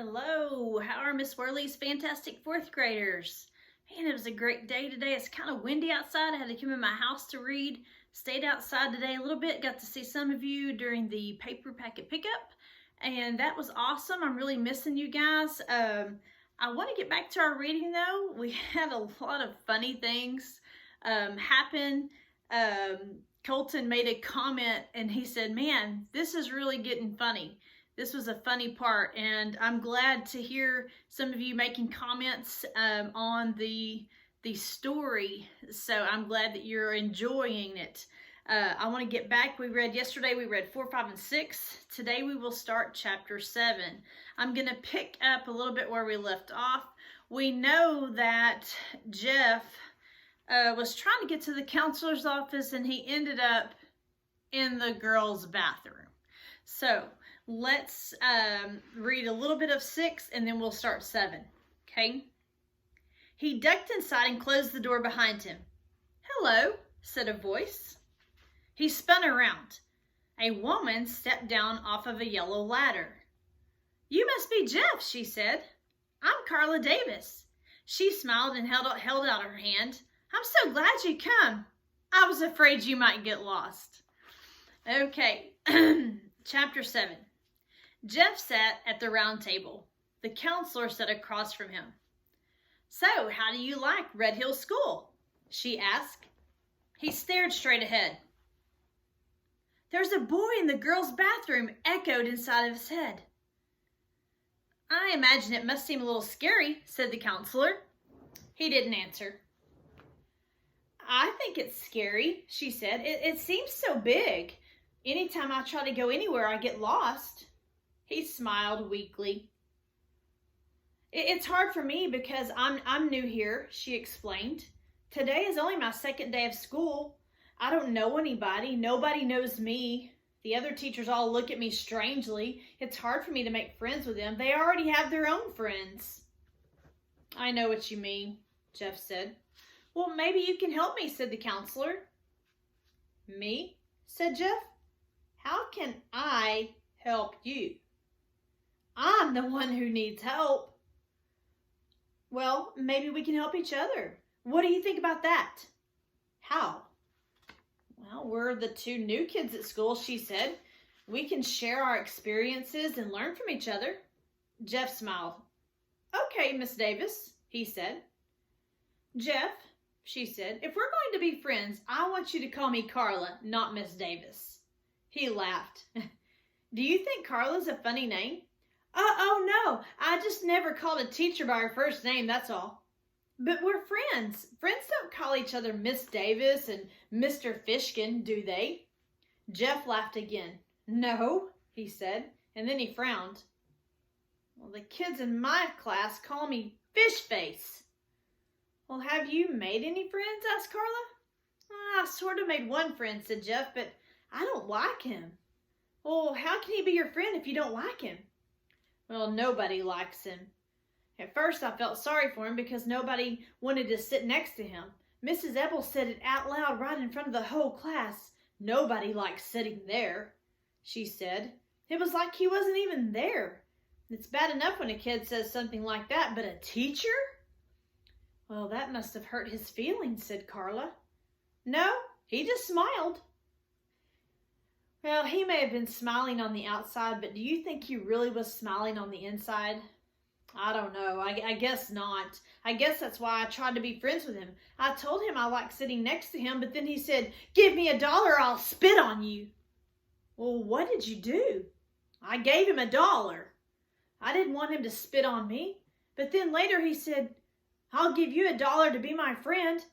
Hello, how are Miss Worley's fantastic fourth graders? Man, it was a great day today. It's kind of windy outside. I had to come in my house to read. Stayed outside today a little bit. Got to see some of you during the paper packet pickup, and that was awesome. I'm really missing you guys. I want to get back to our reading though. We had a lot of funny things happen. Colton made a comment and he said, "Man, this is really getting funny." This was a funny part, and I'm glad to hear some of you making comments on the story. So I'm glad that you're enjoying it. I want to get back. Yesterday we read 4, 5, and 6. Today we will start chapter 7. I'm going to pick up a little bit where we left off. We know that Jeff was trying to get to the counselor's office, and he ended up in the girls' bathroom. So let's read a little bit of 6 and then we'll start 7. Okay? He ducked inside and closed the door behind him. "Hello," said a voice. He spun around. A woman stepped down off of a yellow ladder. "You must be Jeff," she said. "I'm Carla Davis." She smiled and held out her hand. "I'm so glad you come. I was afraid you might get lost." Okay, chapter 7. Jeff sat at the round table. The counselor sat across from him. "So, how do you like Red Hill School?" she asked. He stared straight ahead. "There's a boy in the girls' bathroom," echoed inside of his head. "I imagine it must seem a little scary," said the counselor. He didn't answer. "I think it's scary," she said. It seems so big. Anytime I try to go anywhere, I get lost." He smiled weakly. It's hard for me because I'm new here," she explained. "Today is only my second day of school. I don't know anybody. Nobody knows me. The other teachers all look at me strangely. It's hard for me to make friends with them. They already have their own friends." "I know what you mean," Jeff said. "Well, maybe you can help me," said the counselor. "Me?" said Jeff. "How can I help you? I'm the one who needs help." "Well, maybe we can help each other. What do you think about that?" "How?" "Well, we're the two new kids at school," she said. "We can share our experiences and learn from each other." Jeff smiled. "Okay, Miss Davis," he said. "Jeff," she said, "if we're going to be friends, I want you to call me Carla, not Miss Davis." He laughed. "Do you think Carla's a funny name?" Oh, no, I just never called a teacher by her first name, that's all." "But we're friends. Friends don't call each other Miss Davis and Mr. Fishkin, do they?" Jeff laughed again. "No," he said, and then he frowned. "Well, the kids in my class call me Fish Face." "Well, have you made any friends?" asked Carla. "I sort of made one friend," said Jeff, "but I don't like him." "Well, how can he be your friend if you don't like him?" "Well, nobody likes him. At first I felt sorry for him because nobody wanted to sit next to him. Mrs. Ebel said it out loud right in front of the whole class. 'Nobody likes sitting there,' she said. It was like he wasn't even there. It's bad enough when a kid says something like that, but a teacher?" "Well, that must have hurt his feelings," said Carla. "No, he just smiled." "Well, he may have been smiling on the outside, but do you think he really was smiling on the inside?" "I don't know. I guess not. I guess that's why I tried to be friends with him. I told him I liked sitting next to him, but then he said, 'Give me $1 or I'll spit on you.'" "Well, what did you do?" "I gave him $1. I didn't want him to spit on me. But then later he said, 'I'll give you $1 to be my friend.'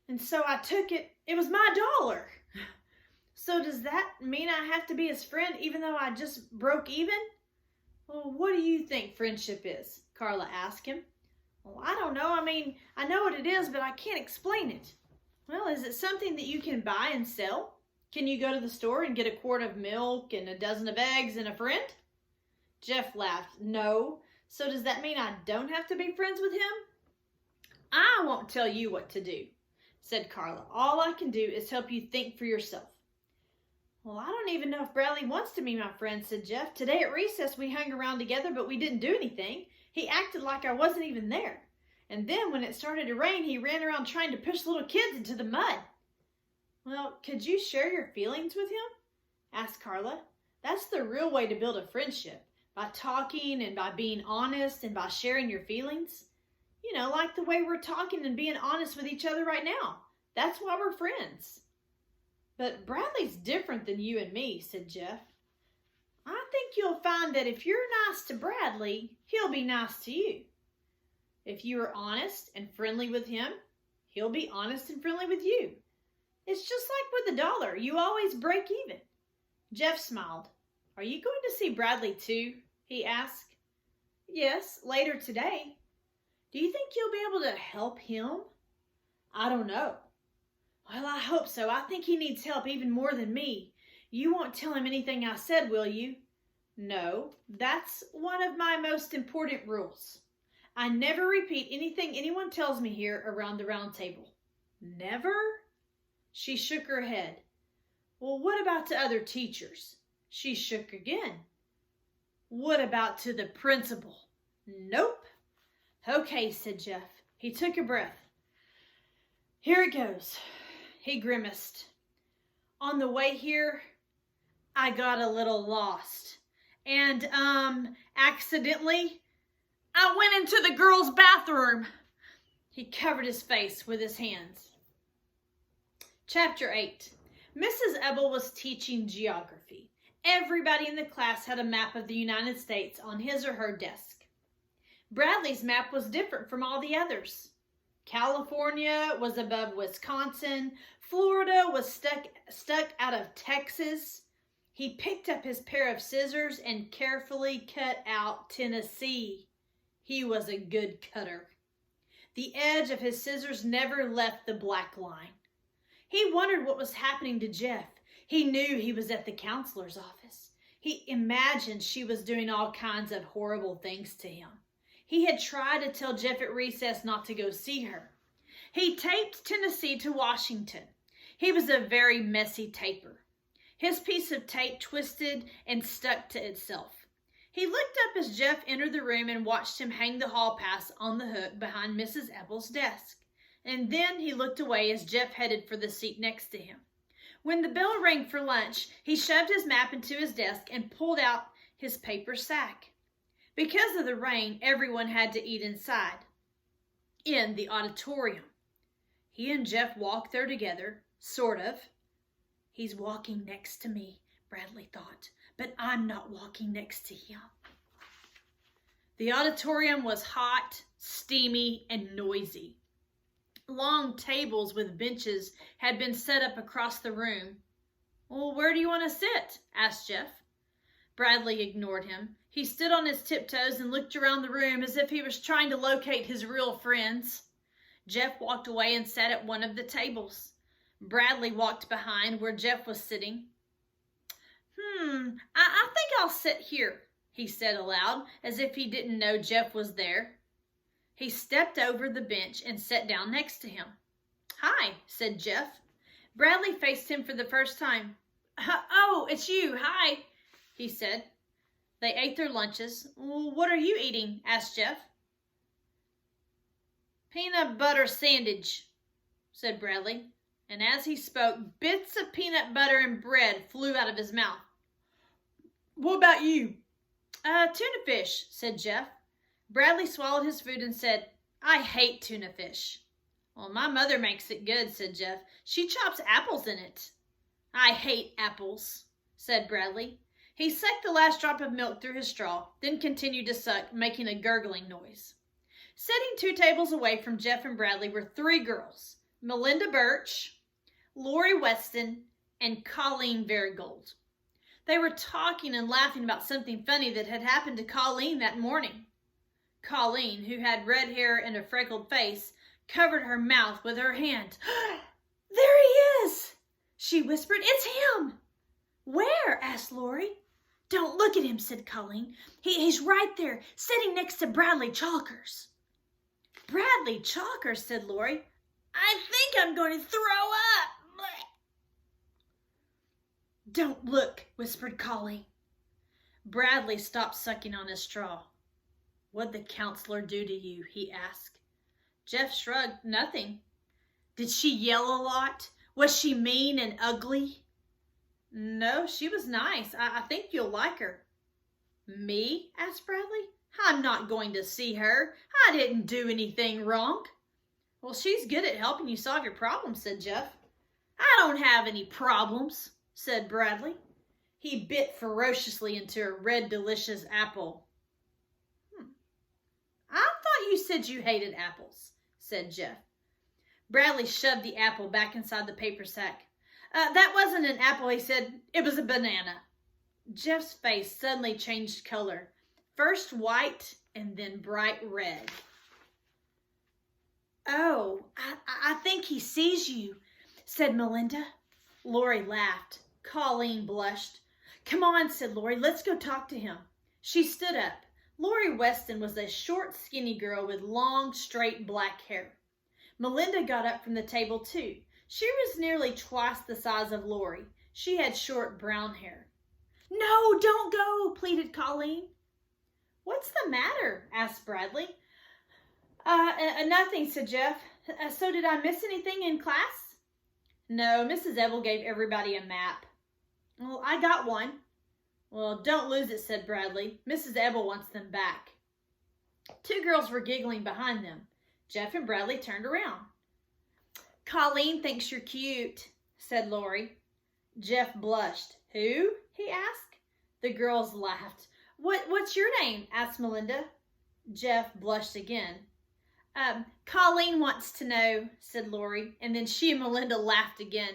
And so I took it. It was my $1. So does that mean I have to be his friend even though I just broke even?" "Well, what do you think friendship is?" Carla asked him. "Well, I don't know. I mean, I know what it is, but I can't explain it." "Well, is it something that you can buy and sell? Can you go to the store and get a quart of milk and a dozen of eggs and a friend?" Jeff laughed. "No. So does that mean I don't have to be friends with him?" "I won't tell you what to do," said Carla. "All I can do is help you think for yourself." Well, I don't even know if Bradley wants to be my friend, said Jeff. Today at recess we hung around together, but we didn't do anything. He acted like I wasn't even there. And then when it started to rain, he ran around trying to push little kids into the mud. Well, could you share your feelings with him? Asked Carla. That's the real way to build a friendship, by talking and by being honest and by sharing your feelings. You know, like the way we're talking and being honest with each other right now. That's why we're friends. But Bradley's different than you and me, said Jeff. I think you'll find that if you're nice to Bradley, he'll be nice to you. If you are honest and friendly with him, he'll be honest and friendly with you. It's just like with a dollar. You always break even. Jeff smiled. Are you going to see Bradley too? He asked. Yes, later today. Do you think you'll be able to help him? I don't know. Well, I hope so. I think he needs help even more than me. You won't tell him anything I said, will you? No, that's one of my most important rules. I never repeat anything anyone tells me here around the round table. Never? She shook her head. Well, what about to other teachers? She shook again. What about to the principal? Nope. Okay, said Jeff. He took a breath. Here it goes. He grimaced. On the way here, I got a little lost. And, accidentally, I went into the girls' bathroom. He covered his face with his hands. Chapter 8. Mrs. Ebel was teaching geography. Everybody in the class had a map of the United States on his or her desk. Bradley's map was different from all the others. California was above Wisconsin. Florida was stuck out of Texas. He picked up his pair of scissors and carefully cut out Tennessee. He was a good cutter. The edge of his scissors never left the black line. He wondered what was happening to Jeff. He knew he was at the counselor's office. He imagined she was doing all kinds of horrible things to him. He had tried to tell Jeff at recess not to go see her. He taped Tennessee to Washington. He was a very messy taper. His piece of tape twisted and stuck to itself. He looked up as Jeff entered the room and watched him hang the hall pass on the hook behind Mrs. Ebel's desk. And then he looked away as Jeff headed for the seat next to him. When the bell rang for lunch, he shoved his map into his desk and pulled out his paper sack. Because of the rain, everyone had to eat inside, in the auditorium. He and Jeff walked there together, sort of. He's walking next to me, Bradley thought, but I'm not walking next to him. The auditorium was hot, steamy, and noisy. Long tables with benches had been set up across the room. Well, where do you want to sit? Asked Jeff. Bradley ignored him. He stood on his tiptoes and looked around the room as if he was trying to locate his real friends. Jeff walked away and sat at one of the tables. Bradley walked behind where Jeff was sitting. I think I'll sit here, he said aloud, as if he didn't know Jeff was there. He stepped over the bench and sat down next to him. Hi, said Jeff. Bradley faced him for the first time. Oh, it's you. Hi, he said. They ate their lunches. What are you eating? Asked Jeff. Peanut butter sandwich, said Bradley. And as he spoke, bits of peanut butter and bread flew out of his mouth. What about you? Tuna fish, said Jeff. Bradley swallowed his food and said, I hate tuna fish. Well, my mother makes it good, said Jeff. She chops apples in it. I hate apples, said Bradley. He sucked the last drop of milk through his straw, then continued to suck, making a gurgling noise. Sitting 2 tables away from Jeff and Bradley were 3 girls, Melinda Birch, Lori Weston, and Colleen Varigold. They were talking and laughing about something funny that had happened to Colleen that morning. Colleen, who had red hair and a freckled face, covered her mouth with her hand. There he is, she whispered. It's him. Where? Asked Lori. Don't look at him, said Colleen. He's right there, sitting next to Bradley Chalkers. Bradley Chalkers, said Lori. I think I'm going to throw up. Don't look, whispered Colleen. Bradley stopped sucking on his straw. What'd the counselor do to you? He asked. Jeff shrugged. Nothing. Did she yell a lot? Was she mean and ugly? No, she was nice. I think you'll like her. Me? Asked Bradley. I'm not going to see her. I didn't do anything wrong. Well, she's good at helping you solve your problems, said Jeff. I don't have any problems, said Bradley. He bit ferociously into a red, delicious apple. I thought you said you hated apples, said Jeff. Bradley shoved the apple back inside the paper sack. That wasn't an apple, he said. It was a banana. Jeff's face suddenly changed color. First white and then bright red. Oh, I think he sees you, said Melinda. Lori laughed. Colleen blushed. Come on, said Lori. Let's go talk to him. She stood up. Lori Weston was a short, skinny girl with long, straight black hair. Melinda got up from the table, too. She was nearly twice the size of Lori. She had short brown hair. No, don't go, pleaded Colleen. What's the matter? Asked Bradley. Nothing, said Jeff. So did I miss anything in class? No, Mrs. Ebel gave everybody a map. Well, I got one. Well, don't lose it, said Bradley. Mrs. Ebel wants them back. Two girls were giggling behind them. Jeff and Bradley turned around. Colleen thinks you're cute, said Lori. Jeff blushed. Who? He asked. The girls laughed. What's your name? Asked Melinda. Jeff blushed again. Colleen wants to know, said Lori, and then she and Melinda laughed again.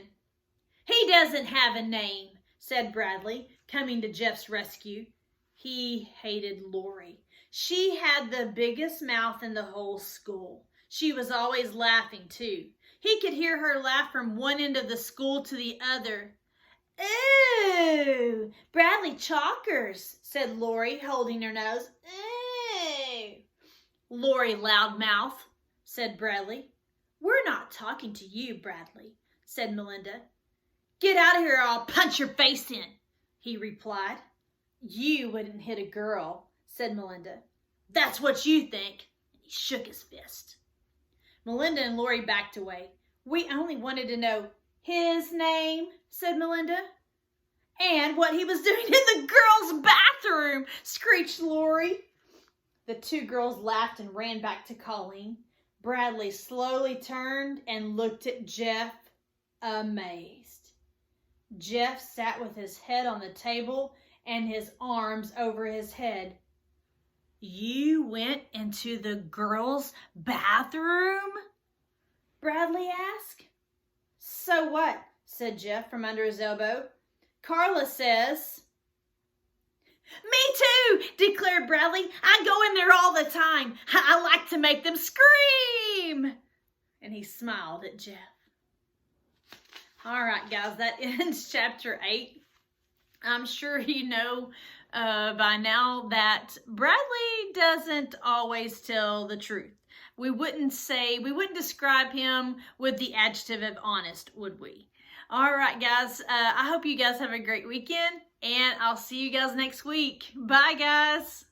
He doesn't have a name, said Bradley, coming to Jeff's rescue. He hated Lori. She had the biggest mouth in the whole school. She was always laughing, too. He could hear her laugh from one end of the school to the other. Ooh, Bradley Chalkers, said Lori, holding her nose. Ooh. Lori Loudmouth, said Bradley. We're not talking to you, Bradley, said Melinda. Get out of here or I'll punch your face in, he replied. You wouldn't hit a girl, said Melinda. That's what you think. He shook his fist. Melinda and Lori backed away. We only wanted to know his name, said Melinda. And what he was doing in the girls' bathroom, screeched Lori. The two girls laughed and ran back to Colleen. Bradley slowly turned and looked at Jeff, amazed. Jeff sat with his head on the table and his arms over his head. You went into the girls' bathroom? Bradley asked. So what? Said Jeff from under his elbow. Carla says. Me too, declared Bradley. I go in there all the time. I like to make them scream. And he smiled at Jeff. All right, guys, that ends chapter 8. I'm sure you know by now that Bradley doesn't always tell the truth. We wouldn't describe him with the adjective of honest, would we? All right, guys, I hope you guys have a great weekend, and I'll see you guys next week. Bye, guys.